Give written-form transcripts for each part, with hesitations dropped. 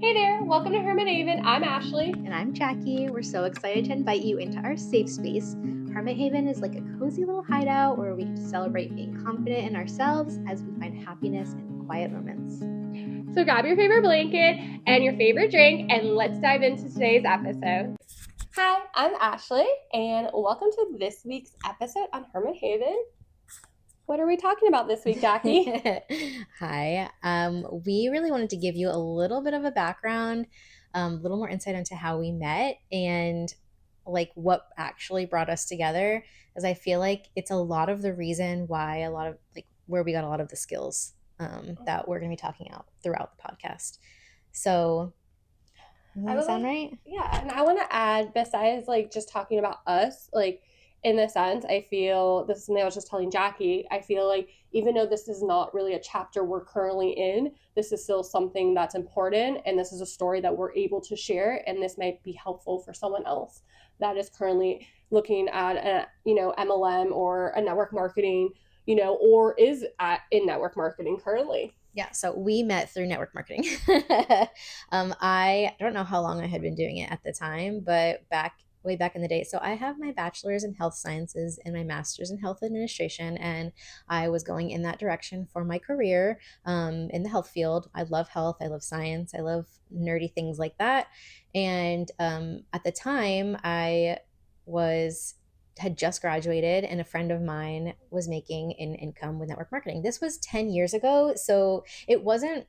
Hey there, welcome to Hermit Haven. I'm Ashley. And I'm Jackie. We're so excited to invite you into our safe space. Hermit Haven is like a cozy little hideout where we celebrate being confident in ourselves as we find happiness in quiet moments. So grab your favorite blanket and your favorite drink, and let's dive into today's episode. Hi, I'm Ashley, and welcome to this week's episode on Hermit Haven. What are we talking about this week, Jackie? Hi. We really wanted to give you a little bit of a background, a little more insight into how we met and like what actually brought us together, as I feel like it's a lot of the reason why a lot of like where we got a lot of the skills that we're going to be talking about throughout the podcast. So, does that sound right? Yeah, and I want to add, besides like just talking about us, like in the sense, I feel this is something I was just telling Jackie. I feel like even though this is not really a chapter we're currently in, this is still something that's important, and this is a story that we're able to share, and this might be helpful for someone else that is currently looking at a MLM or a network marketing, or is in network marketing currently. Yeah, so we met through network marketing. I don't know how long I had been doing it at the time, but way back in the day. So I have my bachelor's in health sciences and my master's in health administration, and I was going in that direction for my career in the health field. I love health. I love science. I love nerdy things like that. And at the time, I was had just graduated and a friend of mine was making an income with network marketing. This was 10 years ago. So it wasn't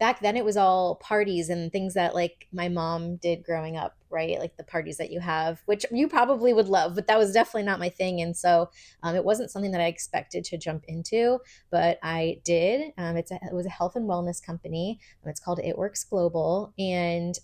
back then, it was all parties and things that like my mom did growing up, right? Like the parties that you have, which you probably would love, but that was definitely not my thing. And so it wasn't something that I expected to jump into, but I did. It was a health and wellness company. It's called It Works Global. And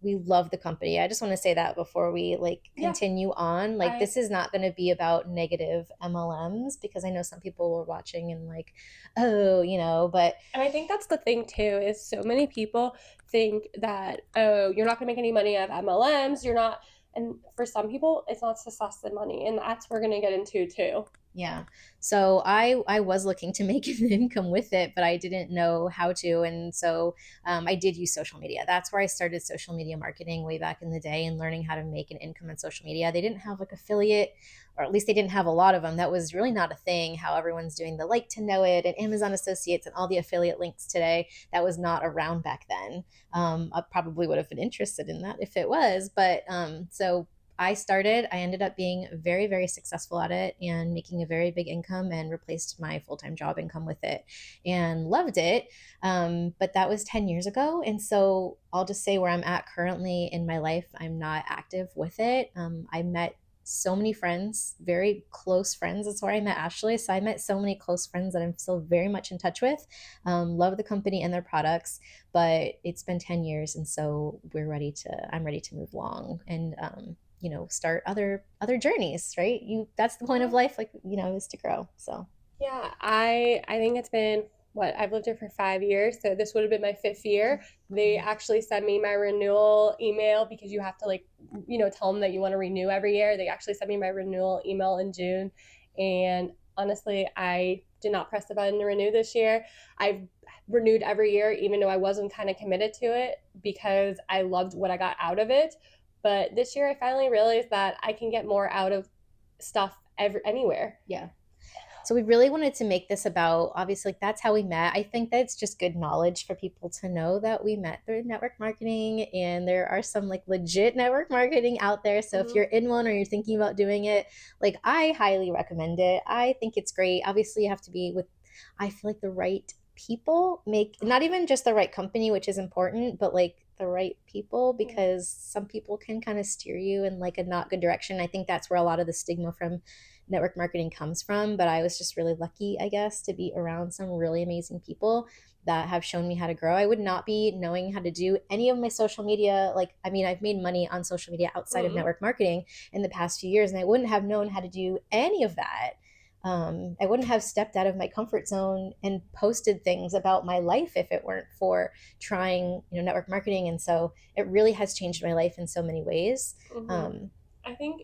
we love the company. I just want to say that before we continue on. This is not going to be about negative MLMs, because I know some people were watching and like, oh, but. And I think that's the thing too, is so many people think that, oh, you're not going to make any money out of MLMs. You're not. And for some people, it's not success and money. And that's what we're going to get into too. Yeah. So I was looking to make an income with it, but I didn't know how to. And so I did use social media. That's where I started social media marketing way back in the day and learning how to make an income on social media. They didn't have like affiliate, or at least they didn't have a lot of them. That was really not a thing, how everyone's doing the like to know it and Amazon Associates and all the affiliate links today. That was not around back then. I probably would have been interested in that if it was. But so I ended up being very, very successful at it and making a very big income, and replaced my full-time job income with it and loved it. But that was 10 years ago. And so I'll just say where I'm at currently in my life, I'm not active with it. I met so many friends, very close friends. That's where I met Ashley. So I met so many close friends that I'm still very much in touch with. Love the company and their products, but it's been 10 years. And so I'm ready to move along and, start other journeys, right? That's the point of life, is to grow. So yeah, I think it's been I've lived here for 5 years, so this would have been my 5th year. They actually sent me my renewal email, because you have to tell them that you want to renew every year. They actually sent me my renewal email in June, and honestly, I did not press the button to renew this year. I've renewed every year, even though I wasn't kind of committed to it, because I loved what I got out of it. But this year I finally realized that I can get more out of stuff anywhere. Yeah. So we really wanted to make this about, obviously, that's how we met. I think that's just good knowledge for people to know that we met through network marketing, and there are some like legit network marketing out there. So if you're in one or you're thinking about doing it, like, I highly recommend it. I think it's great. Obviously you have to be with, I feel like, the right people, not even just the right company, which is important, but like the right people, because some people can kind of steer you in like a not good direction. I think that's where a lot of the stigma from network marketing comes from. But I was just really lucky, I guess, to be around some really amazing people that have shown me how to grow. I would not be knowing how to do any of my social media. I've made money on social media outside of network marketing in the past few years, and I wouldn't have known how to do any of that. I wouldn't have stepped out of my comfort zone and posted things about my life if it weren't for trying, network marketing. And so it really has changed my life in so many ways. I think,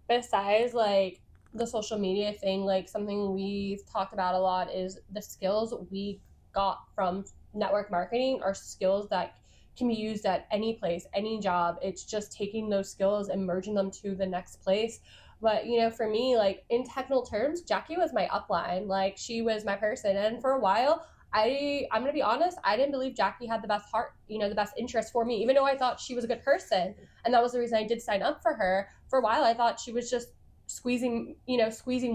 besides like the social media thing, like something we've talked about a lot is the skills we got from network marketing are skills that can be used at any place, any job. It's just taking those skills and merging them to the next place. But for me, like in technical terms, Jackie was my upline. Like she was my person. And for a while, I'm gonna be honest, I didn't believe Jackie had the best heart, the best interest for me, even though I thought she was a good person. And that was the reason I did sign up for her. For a while I thought she was just squeezing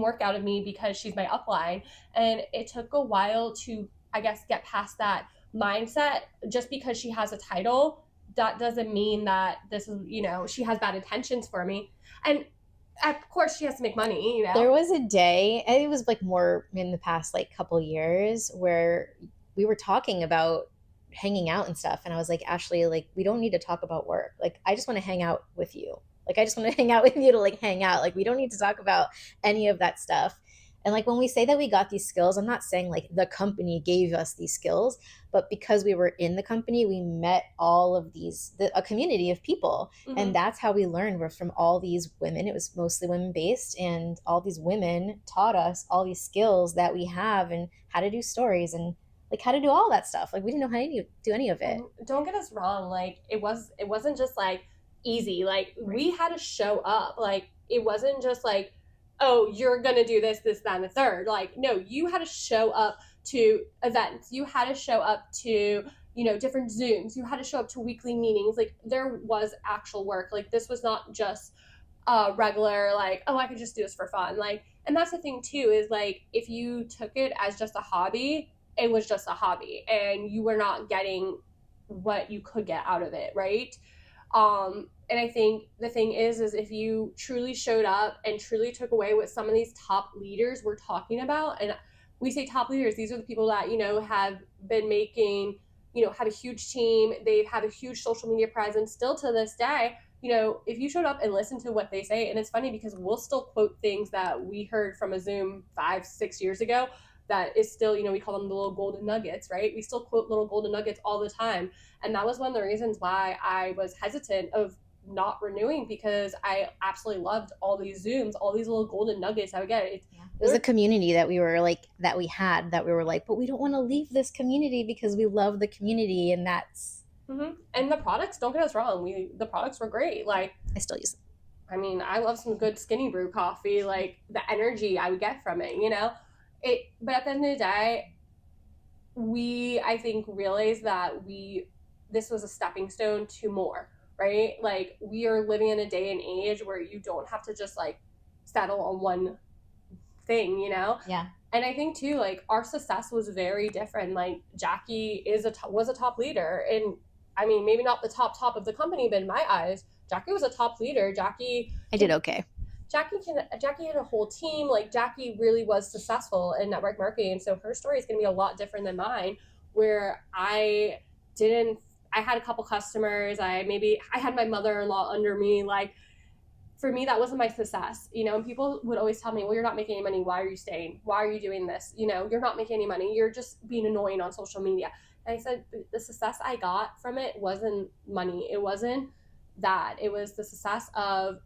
work out of me because she's my upline. And it took a while to, I guess, get past that mindset. Just because she has a title, that doesn't mean that this is, she has bad intentions for me. And of course she has to make money. There was a day, and it was like more in the past like couple years, where we were talking about hanging out and stuff, and I was like, Ashley, like we don't need to talk about work. Like I just want to hang out with you. Like I just want to hang out with you to like hang out. Like we don't need to talk about any of that stuff. And like when we say that we got these skills, I'm not saying like the company gave us these skills, but because we were in the company, we met all of a community of people. Mm-hmm. And that's how we learned. We're from all these women. It was mostly women based, and all these women taught us all these skills that we have, and how to do stories, and like how to do all that stuff. Like we didn't know how to do any of it. Don't get us wrong. Like it wasn't just like easy. Like we had to show up. Like it wasn't just like, oh, you're going to do this, that, and the third. Like, no, you had to show up to events. You had to show up to, different Zooms. You had to show up to weekly meetings. Like, there was actual work. Like, this was not just regular, like, oh, I could just do this for fun. Like, and that's the thing, too, is, like, if you took it as just a hobby, it was just a hobby. And you were not getting what you could get out of it, right? And I think the thing is if you truly showed up and truly took away what some of these top leaders were talking about, and we say top leaders, these are the people that, have been making, have a huge team, they have a huge social media presence still to this day. If you showed up and listened to what they say, and it's funny because we'll still quote things that we heard from a Zoom 5-6 years ago that is still, we call them the little golden nuggets, right? We still quote little golden nuggets all the time. And that was one of the reasons why I was hesitant of not renewing, because I absolutely loved all these Zooms, all these little golden nuggets I would get. It was a community that we were like, that we were like, but we don't want to leave this community because we love the community. And that's. Mm-hmm. And the products, don't get us wrong, the products were great. Like I still use them. I mean, I love some good skinny brew coffee, like the energy I would get from it, but at the end of the day, we, I think, realized that this was a stepping stone to more, right? Like we are living in a day and age where you don't have to just like settle on one thing, Yeah. And I think too, like our success was very different. Like Jackie was a top leader, and I mean, maybe not the top of the company, but in my eyes, Jackie was a top leader. I did okay. Jackie had a whole team. Like Jackie really was successful in network marketing. And so her story is going to be a lot different than mine, where I had a couple customers. I had my mother-in-law under me. Like for me, that wasn't my success, and people would always tell me, well, you're not making any money. Why are you staying? Why are you doing this? You're not making any money. You're just being annoying on social media. And I said, the success I got from it wasn't money. It wasn't that. It was the success of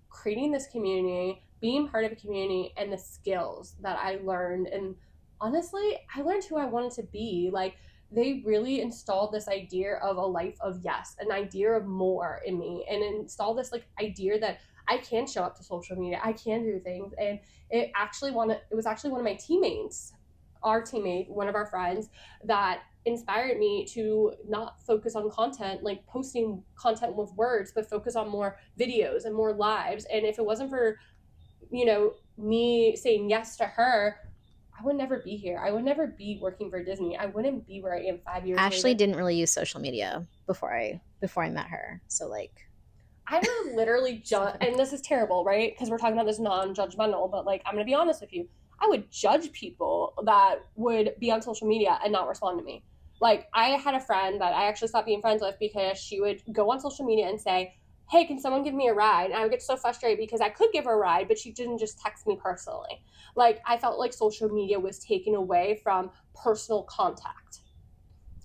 creating this community, being part of a community, and the skills that I learned. And honestly, I learned who I wanted to be. Like they really installed this idea of a life of yes, an idea of more in me, and installed this like idea that I can show up to social media, I can do things. And it was actually one of my teammates, our teammate, one of our friends, that inspired me to not focus on content, like posting content with words, but focus on more videos and more lives. And if it wasn't for, me saying yes to her, I would never be here. I would never be working for Disney. I wouldn't be where I am 5 years Ashley later. Didn't really use social media before I met her. So like I would literally and this is terrible, right? Because we're talking about this non-judgmental, but like I'm gonna be honest with you. I would judge people that would be on social media and not respond to me. Like I had a friend that I actually stopped being friends with because she would go on social media and say, hey, can someone give me a ride? And I would get so frustrated because I could give her a ride, but she didn't just text me personally. Like I felt like social media was taken away from personal contact.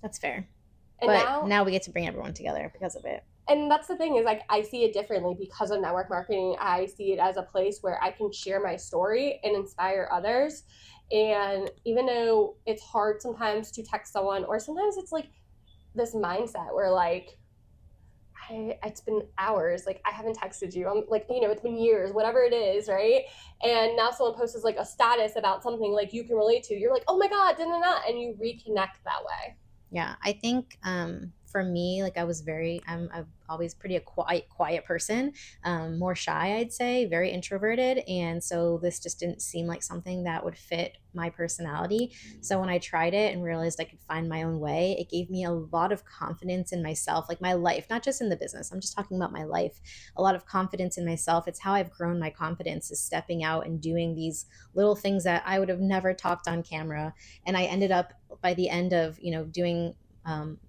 That's fair. And but now we get to bring everyone together because of it. And that's the thing is like I see it differently because of network marketing. I see it as a place where I can share my story and inspire others. And even though it's hard sometimes to text someone, or sometimes it's like this mindset where like, it's been hours, like I haven't texted you, I'm like, it's been years, whatever it is, right? And now someone posts like a status about something like you can relate to, you're like, oh my god, da, da, da, and you reconnect that way. Yeah, I think for me, like I'm always pretty a quiet person, more shy, I'd say, very introverted. And so this just didn't seem like something that would fit my personality. So when I tried it and realized I could find my own way, it gave me a lot of confidence in myself, like my life, not just in the business. I'm just talking about my life, a lot of confidence in myself. It's how I've grown my confidence is stepping out and doing these little things that I would have never talked on camera. And I ended up by the end of doing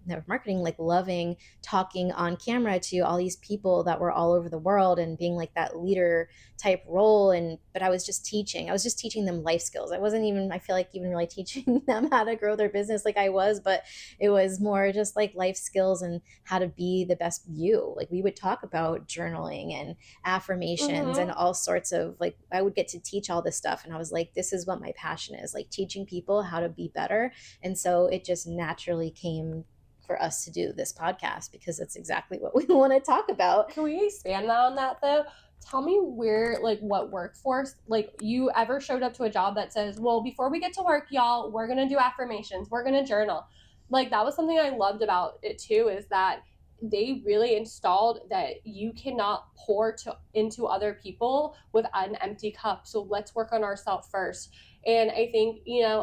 network marketing, like loving talking on camera to all these people that were all over the world and being like that leader type role. And but I was just teaching them life skills. I wasn't even, I feel like, even really teaching them how to grow their business like I was, but it was more just like life skills and how to be the best you. Like we would talk about journaling and affirmations and Mm-hmm. all sorts of, like, I would get to teach all this stuff, and I was like, this is what my passion is, like teaching people how to be better. And so it just naturally came for us to do this podcast because it's exactly what we want to talk about. Can we expand on that though? Tell me where, like, what workforce, like, you ever showed up to a job that says, well, before we get to work, y'all, we're going to do affirmations, we're going to journal. Like, that was something I loved about it too, is that they really installed that you cannot into other people with an empty cup. So let's work on ourselves first. And I think,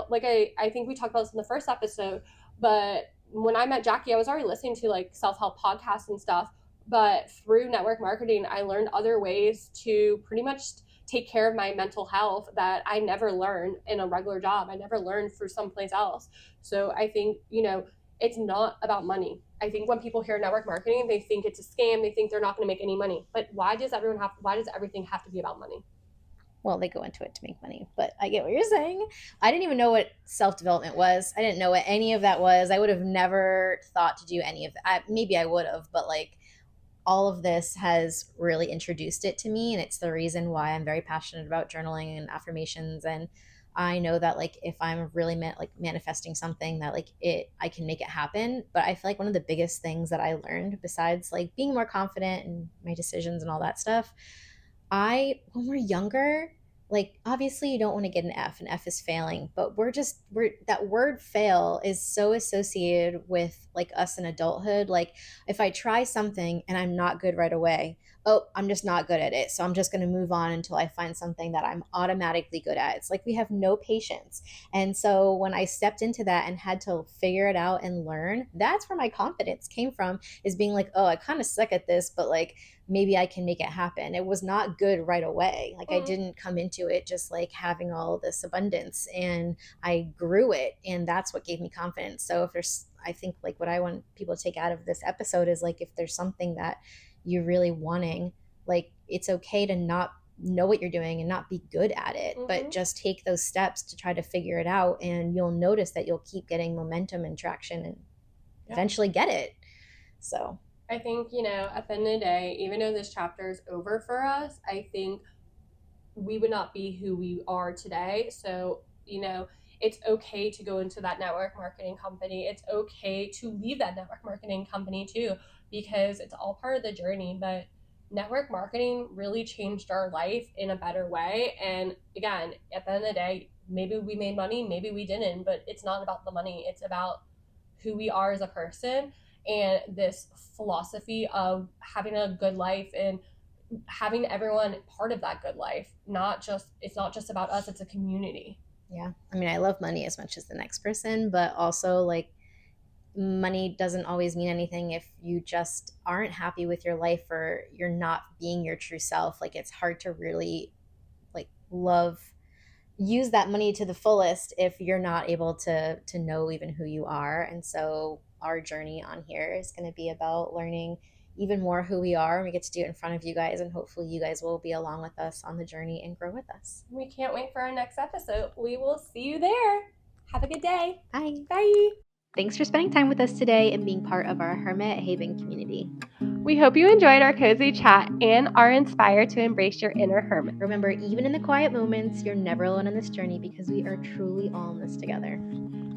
like I think we talked about this in the first episode, but when I met Jackie, I was already listening to like self-help podcasts and stuff, but through network marketing, I learned other ways to pretty much take care of my mental health that I never learned in a regular job. I never learned through someplace else. So I think, it's not about money. I think when people hear network marketing, they think it's a scam. They think they're not going to make any money. But why does everything have to be about money? Well, they go into it to make money, but I get what you're saying. I didn't even know what self development was. I didn't know what any of that was. I would have never thought to do any of that. Maybe I would have, but like all of this has really introduced it to me, and it's the reason why I'm very passionate about journaling and affirmations. And I know that like if I'm really manifesting something, that like I can make it happen. But I feel like one of the biggest things that I learned, besides like being more confident in my decisions and all that stuff, when we're younger, like obviously you don't want to get an F, and F is failing, but we're that word fail is so associated with like us in adulthood. Like if I try something and I'm not good right away, oh, I'm just not good at it. So I'm just going to move on until I find something that I'm automatically good at. It's like we have no patience. And so when I stepped into that and had to figure it out and learn, that's where my confidence came from, is being like, oh, I kind of suck at this, but like maybe I can make it happen. It was not good right away. Like I Mm. didn't come into it just like having all this abundance, and I grew it, and that's what gave me confidence. So if there's, I think like what I want people to take out of this episode is like, if there's something that you're really wanting, like it's okay to not know what you're doing and not be good at it, but Mm-hmm. just take those steps to try to figure it out, and you'll notice that you'll keep getting momentum and traction and Yeah. eventually get it. So I think, at the end of the day, even though this chapter is over for us, I think we would not be who we are today. So, it's okay to go into that network marketing company. It's okay to leave that network marketing company too, because it's all part of the journey. But network marketing really changed our life in a better way. And again, at the end of the day, maybe we made money, maybe we didn't, but it's not about the money. It's about who we are as a person, and this philosophy of having a good life and having everyone part of that good life. It's not just about us, it's a community. yeah, I mean, I love money as much as the next person, but also like money doesn't always mean anything if you just aren't happy with your life or you're not being your true self. Like it's hard to really like use that money to the fullest if you're not able to know even who you are. And so our journey on here is going to be about learning even more who we are, and we get to do it in front of you guys, and hopefully you guys will be along with us on the journey and grow with us. We can't wait for our next episode. We will see you there. Have a good day. Bye. Bye. Thanks for spending time with us today and being part of our Hermit Haven community. We hope you enjoyed our cozy chat and are inspired to embrace your inner hermit. Remember, even in the quiet moments, you're never alone on this journey, because we are truly all in this together.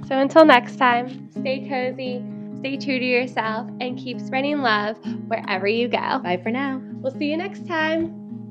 So until next time, stay cozy, stay true to yourself, and keep spreading love wherever you go. Bye for now. We'll see you next time.